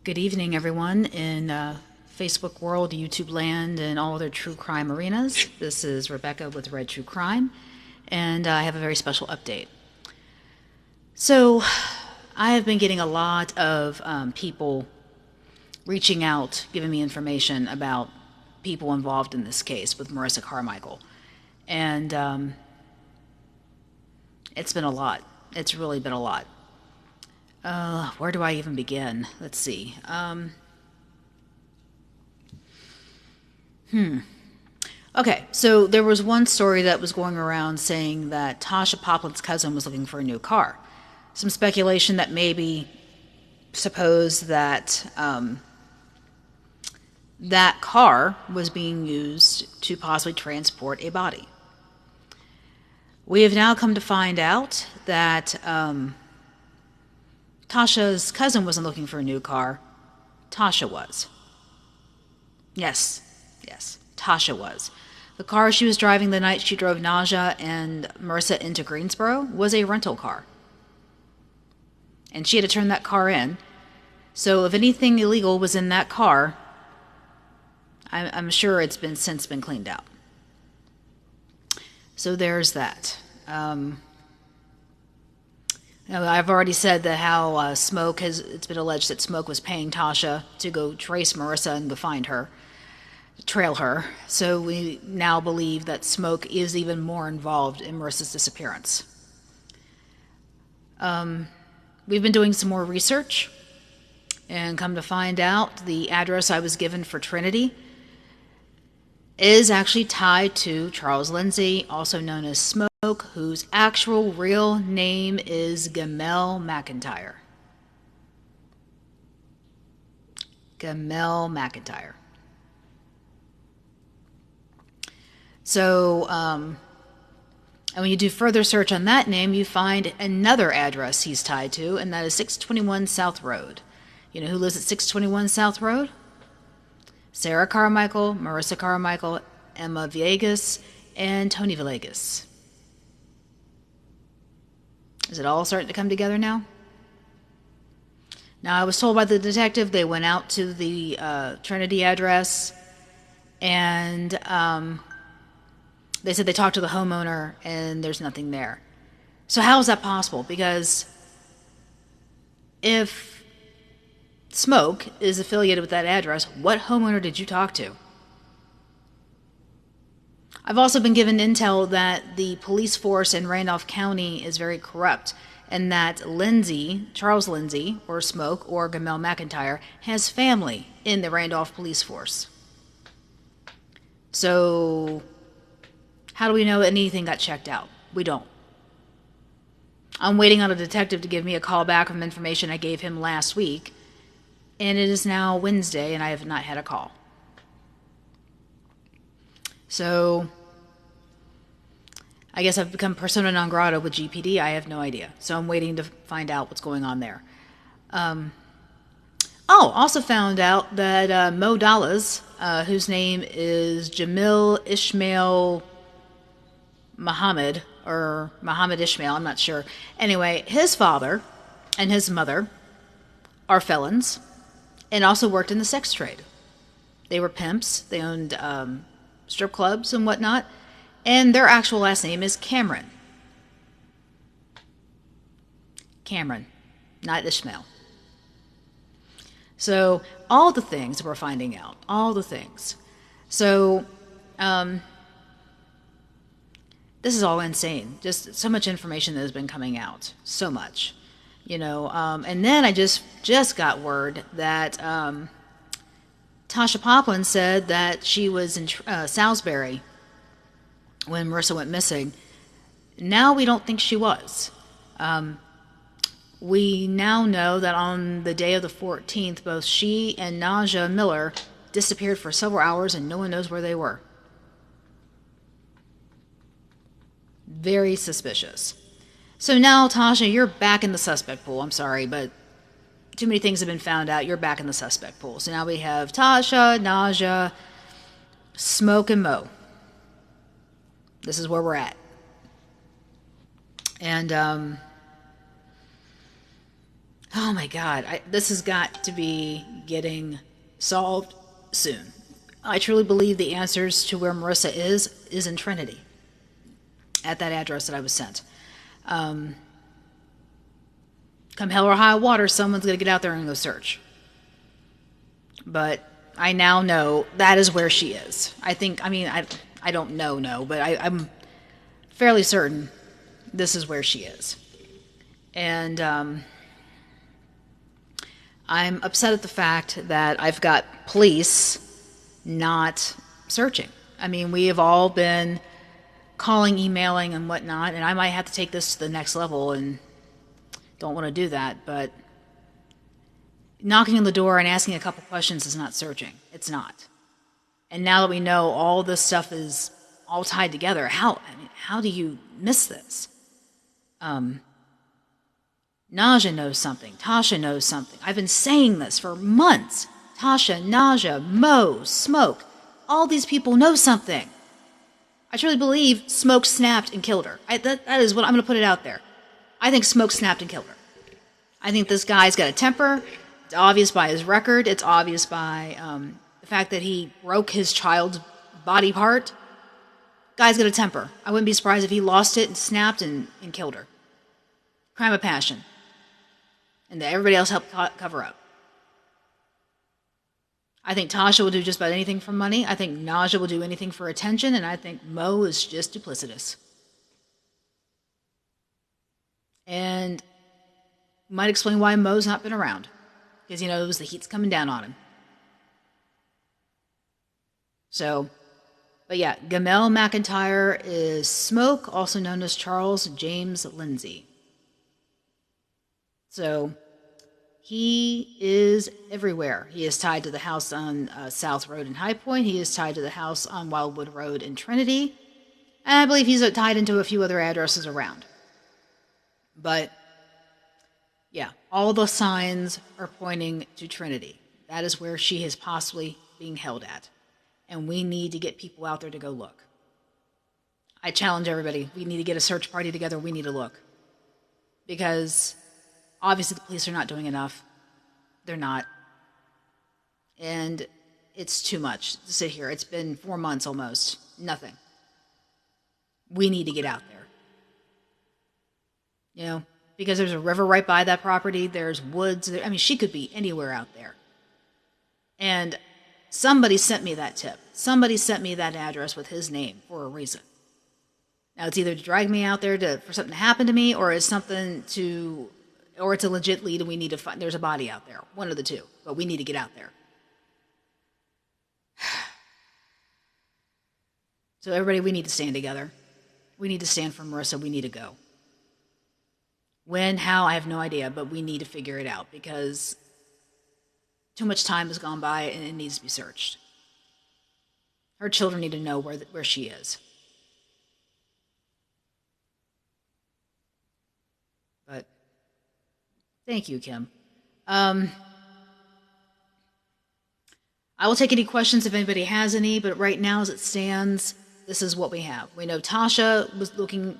Good evening, everyone in Facebook world, YouTube land, and all other true crime arenas. This is Rebecca with Red True Crime, and I have a very special update. So, I have been getting a lot of people reaching out, giving me information about people involved in this case with Marissa Carmichael. And it's been a lot. It's really been a lot. Where do I even begin? Let's see. Okay, so there was one story that was going around saying that Tasha Poplin's cousin was looking for a new car. Some speculation that maybe suppose that that car was being used to possibly transport a body. We have now come to find out that Tasha's cousin wasn't looking for a new car. Tasha was. Yes, Tasha was. The car she was driving the night she drove Naja and Marissa into Greensboro was a rental car. And she had to turn that car in. So if anything illegal was in that car, I'm sure it's since been cleaned out. So there's that. I've already said that how it's been alleged that Smoke was paying Tasha to go trace Marissa and go find her, trail her. So we now believe that Smoke is even more involved in Marissa's disappearance. We've been doing some more research and come to find out the address I was given for Trinity is actually tied to Charles Lindsay, also known as Smoke, whose actual real name is Gamel McIntyre. Gamel McIntyre. So, and when you do further search on that name, you find another address he's tied to, and that is 621 South Road. You know who lives at 621 South Road? Sarah Carmichael, Marissa Carmichael, Emma Villegas, and Tony Villegas. Is it all starting to come together now? Now, I was told by the detective they went out to the Trinity address, and they said they talked to the homeowner, and there's nothing there. So how is that possible? Because if Smoke is affiliated with that address, what homeowner did you talk to? I've also been given intel that the police force in Randolph County is very corrupt, and that Lindsay, Charles Lindsay, or Smoke, or Gamel McIntyre, has family in the Randolph police force. So, how do we know anything got checked out? We don't. I'm waiting on a detective to give me a call back from information I gave him last week, and it is now Wednesday, and I have not had a call. So, I guess I've become persona non grata with GPD. I have no idea. So I'm waiting to find out what's going on there. Also found out that Mo Dallas, whose name is Jamil Ishmael Muhammad, or Muhammad Ishmael, I'm not sure. Anyway, his father and his mother are felons and also worked in the sex trade. They were pimps. They owned strip clubs and whatnot. And their actual last name is Cameron. Cameron, not Ishmael. So all the things we're finding out. All the things. So this is all insane. Just so much information that has been coming out. So much. And then I just got word that Tasha Poplin said that she was in Salisbury when Marissa went missing. Now we don't think she was. We now know that on the day of the 14th, both she and Naja Miller disappeared for several hours and no one knows where they were. Very suspicious. So now, Tasha, you're back in the suspect pool. I'm sorry, but too many things have been found out. You're back in the suspect pool. So now we have Tasha, Naja, Smoke, and Mo. This is where we're at. And Oh my God, this has got to be getting solved soon. I truly believe the answers to where Marissa is in Trinity, at that address that I was sent. Um, Come hell or high water, someone's going to get out there and go search. But I now know that is where she is. I don't know, no, but I'm fairly certain this is where she is. And I'm upset at the fact that I've got police not searching. I mean, we have all been calling, emailing, and whatnot, and I might have to take this to the next level and don't want to do that, but knocking on the door and asking a couple questions is not searching. It's not. And now that we know all this stuff is all tied together, how do you miss this? Naja knows something. Tasha knows something. I've been saying this for months. Tasha, Naja, Mo, Smoke, all these people know something. I truly believe Smoke snapped and killed her. That is what I'm going to put it out there. I think Smoke snapped and killed her. I think this guy's got a temper. It's obvious by his record. It's obvious by the fact that he broke his child's body part. Guy's got a temper. I wouldn't be surprised if he lost it and snapped and killed her. Crime of passion. And that everybody else helped cover up. I think Tasha will do just about anything for money. I think Naja will do anything for attention. And I think Mo is just duplicitous. And might explain why Mo's not been around. Because he knows the heat's coming down on him. So, but yeah, Gamel McIntyre is Smoke, also known as Charles James Lindsay. So, he is everywhere. He is tied to the house on South Road in High Point. He is tied to the house on Wildwood Road in Trinity. And I believe he's tied into a few other addresses around. But, yeah, all the signs are pointing to Trinity. That is where she is possibly being held at. And we need to get people out there to go look. I challenge everybody. We need to get a search party together. We need to look. Because obviously the police are not doing enough. They're not. And it's too much to sit here. It's been 4 months almost. Nothing. We need to get out there. You know, because there's a river right by that property. There's woods. I mean, she could be anywhere out there. And somebody sent me that tip. Somebody sent me that address with his name for a reason. Now, it's either to drag me out there for something to happen to me, or it's or it's a legit lead and we need to find, there's a body out there. One of the two. But we need to get out there. So everybody, we need to stand together. We need to stand for Marissa. We need to go. When, how, I have no idea, but we need to figure it out because too much time has gone by and it needs to be searched. Her children need to know where she is. But thank you, Kim. I will take any questions if anybody has any, but right now as it stands, this is what we have. We know Tasha was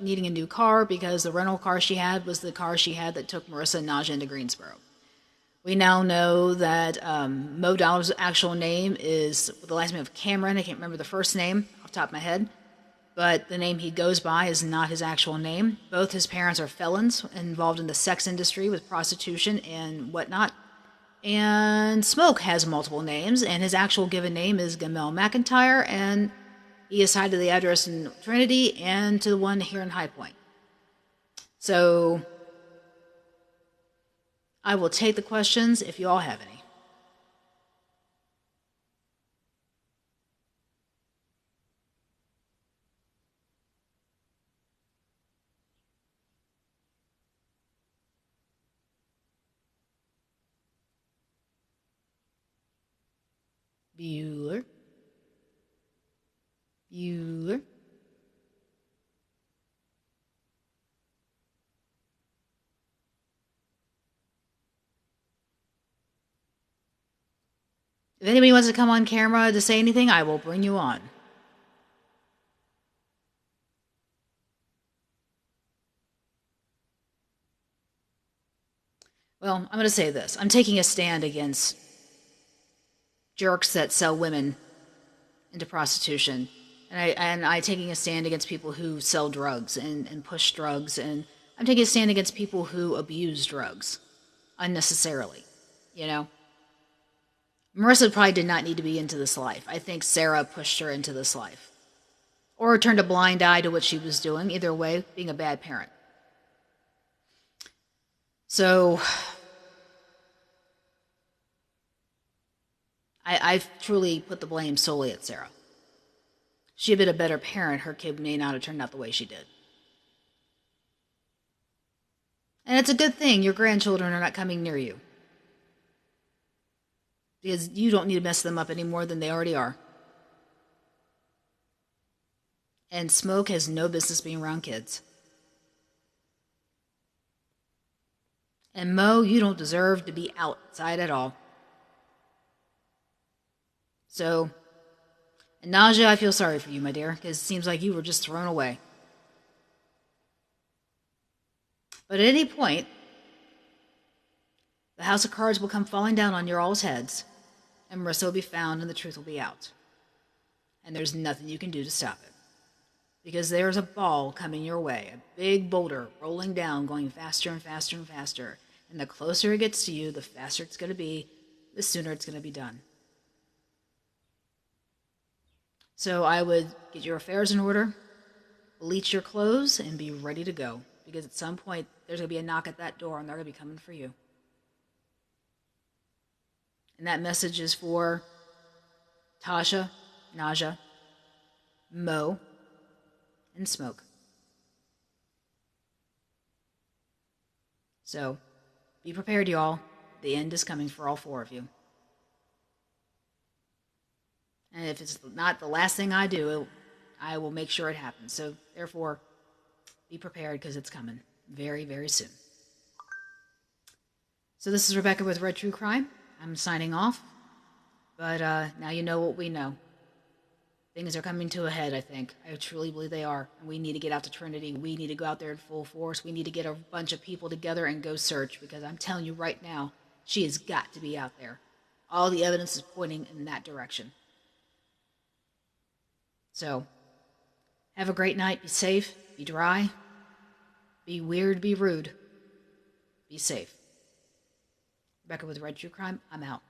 needing a new car because the rental car she had was the car she had that took Marissa and Naja into Greensboro. We now know that Mo Dollar's actual name is the last name of Cameron. I can't remember the first name off the top of my head. But the name he goes by is not his actual name. Both his parents are felons involved in the sex industry with prostitution and whatnot. And Smoke has multiple names, and his actual given name is Gamel McIntyre, and he is tied to the address in Trinity and to the one here in High Point. So I will take the questions if you all have any. Bueller. Bueller. If anybody wants to come on camera to say anything, I will bring you on. Well, Well, I'm going to say this. I'm taking a stand against jerks that sell women into prostitution. And I taking a stand against people who sell drugs and push drugs. And I'm taking a stand against people who abuse drugs unnecessarily. You know? Marissa probably did not need to be into this life. I think Sarah pushed her into this life. Or turned a blind eye to what she was doing. Either way, being a bad parent. So, I truly put the blame solely at Sarah. If she had been a better parent, her kid may not have turned out the way she did. And it's a good thing your grandchildren are not coming near you. Because you don't need to mess them up any more than they already are. And Smoke has no business being around kids. And Mo, you don't deserve to be outside at all. So, and Naja, I feel sorry for you, my dear, because it seems like you were just thrown away. But at any point, the house of cards will come falling down on your all's heads, and Marissa will be found, and the truth will be out. And there's nothing you can do to stop it. Because there's a ball coming your way, a big boulder rolling down, going faster and faster and faster. And the closer it gets to you, the faster it's going to be, the sooner it's going to be done. So I would get your affairs in order, bleach your clothes, and be ready to go. Because at some point, there's going to be a knock at that door, and they're going to be coming for you. And that message is for Tasha, Naja, Mo, and Smoke. So, be prepared, y'all. The end is coming for all four of you. And if it's not the last thing I do, I will make sure it happens. So, therefore, be prepared because it's coming very, very soon. So this is Rebecca with Red True Crime. I'm signing off. But now you know what we know. Things are coming to a head, I think. I truly believe they are. And we need to get out to Trinity. We need to go out there in full force. We need to get a bunch of people together and go search. Because I'm telling you right now, she has got to be out there. All the evidence is pointing in that direction. So, have a great night. Be safe. Be dry. Be weird. Be rude. Be safe. Rebecca with Red True Crime. I'm out.